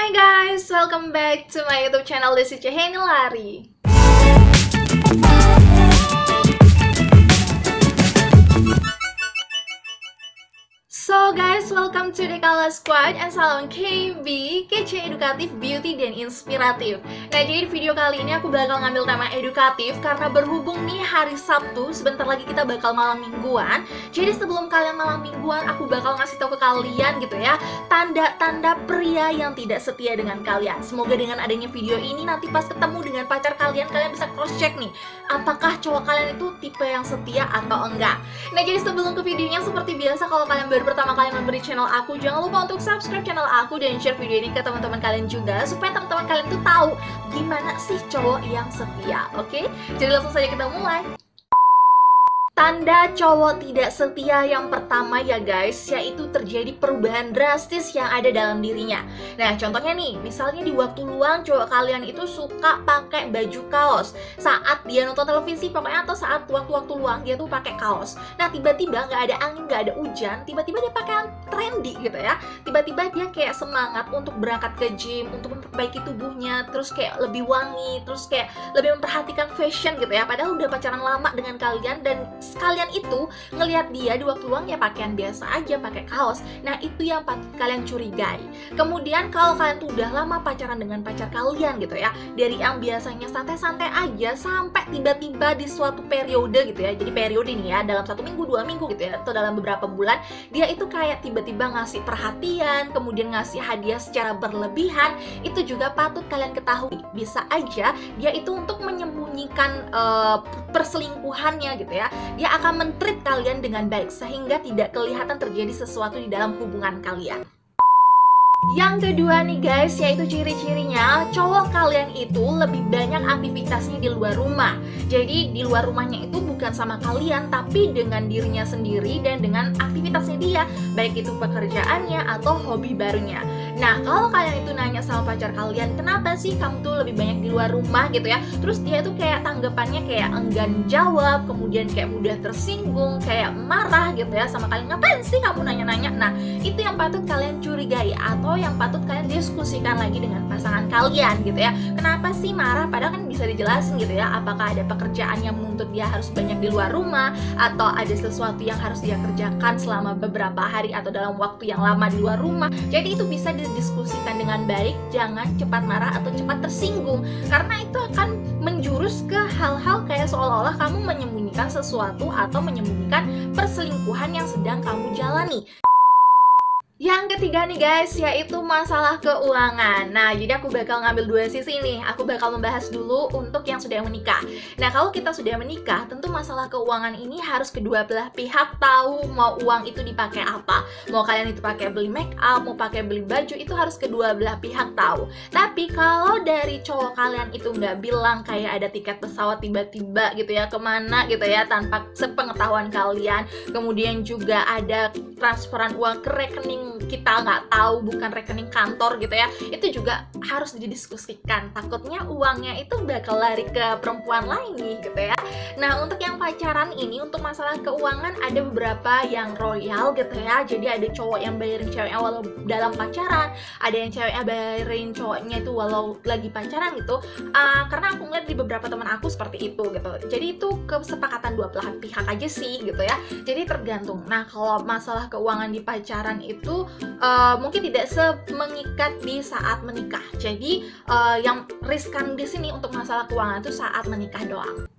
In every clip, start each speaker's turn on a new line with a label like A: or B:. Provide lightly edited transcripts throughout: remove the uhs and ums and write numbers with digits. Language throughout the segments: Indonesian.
A: Hi guys, welcome back to my YouTube channel Desi Ceheni Lari. So guys, welcome to the Kala Squad and salam KB, kece, edukatif, beauty, dan inspiratif. Nah, jadi di video kali ini aku bakal ngambil tema edukatif karena berhubung nih hari Sabtu, sebentar lagi kita bakal malam mingguan. Jadi sebelum kalian malam mingguan, aku bakal ngasih tahu ke kalian gitu ya, tanda-tanda pria yang tidak setia dengan kalian. Semoga dengan adanya video ini nanti pas ketemu dengan pacar kalian, kalian bisa cross check nih, apakah cowok kalian itu tipe yang setia atau enggak. Nah, jadi sebelum ke videonya, seperti biasa kalau kalian baru pertama kali memberi channel aku, jangan lupa untuk subscribe channel aku dan share video ini ke teman-teman kalian juga supaya teman-teman kalian tuh tahu gimana sih cowok yang setia. Oke? Jadi langsung saja kita mulai. Tanda cowok tidak setia yang pertama ya guys, yaitu terjadi perubahan drastis yang ada dalam dirinya. Nah, contohnya nih, misalnya di waktu luang cowok kalian itu suka pakai baju kaos saat dia nonton televisi, pokoknya atau saat waktu-waktu luang dia tuh pakai kaos. Nah, tiba-tiba nggak ada angin, nggak ada hujan, tiba-tiba dia pakai yang trendy gitu ya. Tiba-tiba dia kayak semangat untuk berangkat ke gym, untuk memperbaiki tubuhnya, terus kayak lebih wangi, terus kayak lebih memperhatikan fashion gitu ya. Padahal udah pacaran lama dengan kalian dan kalian itu ngelihat dia di waktu luang ya pakaian biasa aja, pakai kaos. Nah, itu yang patut kalian curigai. Kemudian kalau kalian tuh udah lama pacaran dengan pacar kalian gitu ya, dari yang biasanya santai-santai aja sampai tiba-tiba di suatu periode gitu ya. Jadi periode nih ya, dalam 1 minggu, 2 minggu gitu ya, atau dalam beberapa bulan, dia itu kayak tiba-tiba ngasih perhatian, kemudian ngasih hadiah secara berlebihan. Itu juga patut kalian ketahui, bisa aja dia itu untuk menyembunyikan perselingkuhannya gitu ya. Dia akan men-treat kalian dengan baik sehingga tidak kelihatan terjadi sesuatu di dalam hubungan kalian. Yang kedua nih guys, yaitu ciri-cirinya cowok kalian itu lebih banyak aktivitasnya di luar rumah. Jadi di luar rumahnya itu bukan sama kalian, tapi dengan dirinya sendiri dan dengan aktivitasnya dia, baik itu pekerjaannya atau hobi barunya. Nah, kalau kalian itu nanya sama pacar kalian, kenapa sih kamu tuh lebih banyak di luar rumah gitu ya, terus dia tuh kayak tanggapannya kayak enggan jawab, kemudian kayak mudah tersinggung, kayak marah gitu ya sama kalian, ngapain sih kamu nanya-nanya. Nah, itu yang patut kalian curigai atau yang patut kalian diskusikan lagi dengan pasangan kalian gitu ya. Kenapa sih marah? Padahal kan bisa dijelasin gitu ya, apakah ada pekerjaan yang menuntut dia harus banyak di luar rumah, atau ada sesuatu yang harus dia kerjakan selama beberapa hari atau dalam waktu yang lama di luar rumah. Jadi itu bisa didiskusikan dengan baik, jangan cepat marah atau cepat tersinggung, karena itu akan menjurus ke hal-hal kayak seolah-olah kamu menyembunyikan sesuatu atau menyembunyikan perselingkuhan yang sedang kamu jalani. Yang ketiga nih guys, yaitu masalah keuangan. Nah, jadi aku bakal ngambil dua sisi nih. Aku bakal membahas dulu untuk yang sudah menikah. Nah, kalau kita sudah menikah, tentu masalah keuangan ini harus kedua belah pihak tahu mau uang itu dipakai apa. Mau kalian itu pakai beli make up, mau pakai beli baju, itu harus kedua belah pihak tahu. Tapi kalau dari cowok kalian itu nggak bilang kayak ada tiket pesawat tiba-tiba gitu ya, kemana gitu ya, tanpa sepengetahuan kalian. Kemudian juga ada transferan uang ke rekening kita nggak tahu, bukan rekening kantor gitu ya, itu juga harus didiskusikan. Takutnya uangnya itu bakal lari ke perempuan lain nih gitu ya. Nah, untuk yang pacaran ini, untuk masalah keuangan ada beberapa yang royal gitu ya. Jadi ada cowok yang bayarin ceweknya walau dalam pacaran, ada yang ceweknya bayarin cowoknya itu walau lagi pacaran gitu. Karena aku ngeliat di beberapa teman aku seperti itu gitu. Jadi itu kesepakatan dua belah pihak aja sih gitu ya. Jadi tergantung. Nah, kalau masalah keuangan di pacaran itu mungkin tidak semengikat di saat menikah. Jadi yang riskan di sini untuk masalah keuangan itu saat menikah doang.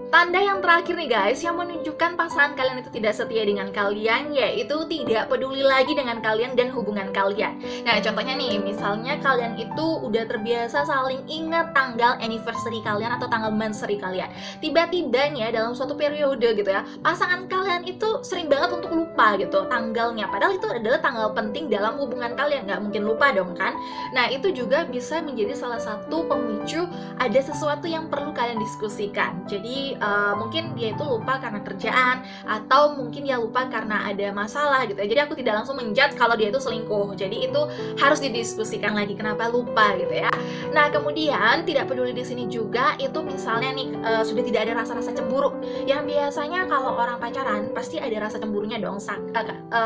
A: Tanda yang terakhir nih guys, yang menunjukkan pasangan kalian itu tidak setia dengan kalian, yaitu tidak peduli lagi dengan kalian dan hubungan kalian. Nah, contohnya nih, misalnya kalian itu udah terbiasa saling ingat tanggal anniversary kalian atau tanggal menseri kalian. Tiba-tiba nih ya, dalam suatu periode gitu ya, pasangan kalian itu sering banget untuk lupa gitu tanggalnya. Padahal itu adalah tanggal penting dalam hubungan kalian, nggak mungkin lupa dong kan? Nah, itu juga bisa menjadi salah satu pemicu ada sesuatu yang perlu kalian diskusikan. Jadi mungkin dia itu lupa karena kerjaan, atau mungkin dia lupa karena ada masalah gitu ya. Jadi aku tidak langsung menjudge kalau dia itu selingkuh. Jadi itu harus didiskusikan lagi kenapa lupa gitu ya. Nah, kemudian tidak peduli di sini juga itu misalnya nih sudah tidak ada rasa-rasa cemburu. Yang biasanya kalau orang pacaran pasti ada rasa cemburunya dong.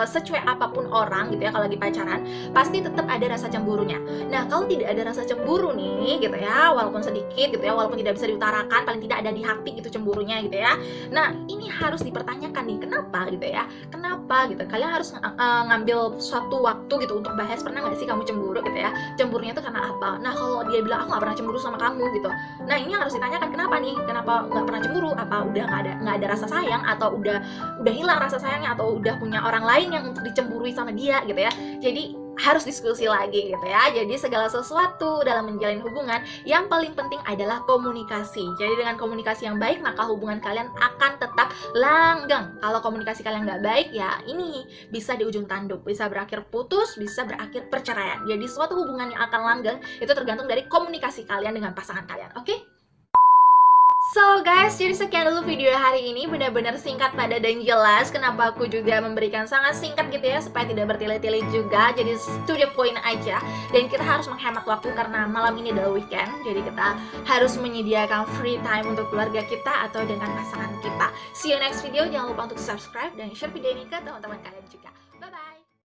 A: Secuek apapun orang gitu ya, kalau lagi pacaran pasti tetap ada rasa cemburunya. Nah, kalau tidak ada rasa cemburu nih gitu ya, walaupun sedikit gitu ya, walaupun tidak bisa diutarakan, paling tidak ada di hati gitu cemburunya gitu ya. Nah, ini harus dipertanyakan nih, kenapa gitu ya, kenapa gitu. Kalian harus ngambil suatu waktu gitu untuk bahas, pernah nggak sih kamu cemburu gitu ya, cemburunya itu karena apa. Nah, kalau dia bilang aku nggak pernah cemburu sama kamu gitu, nah ini harus ditanyakan kenapa nih, kenapa nggak pernah cemburu, apa udah nggak ada rasa sayang, atau udah hilang rasa sayangnya, atau udah punya orang lain yang untuk dicemburui sama dia gitu ya. Jadi harus diskusi lagi gitu ya. Jadi segala sesuatu dalam menjalin hubungan yang paling penting adalah komunikasi. Jadi dengan komunikasi yang baik maka hubungan kalian akan tetap langgeng. Kalau komunikasi kalian nggak baik ya ini bisa di ujung tanduk, bisa berakhir putus, bisa berakhir perceraian. Jadi suatu hubungan yang akan langgeng itu tergantung dari komunikasi kalian dengan pasangan kalian. Oke? So guys, jadi sekian dulu video hari ini, benar-benar singkat, padat, dan jelas. Kenapa aku juga memberikan sangat singkat gitu ya, supaya tidak bertele-tele juga. Jadi to the point aja. Dan kita harus menghemat waktu karena malam ini adalah weekend. Jadi kita harus menyediakan free time untuk keluarga kita atau dengan pasangan kita. See you next video, jangan lupa untuk subscribe dan share video ini ke teman-teman kalian juga. Bye-bye!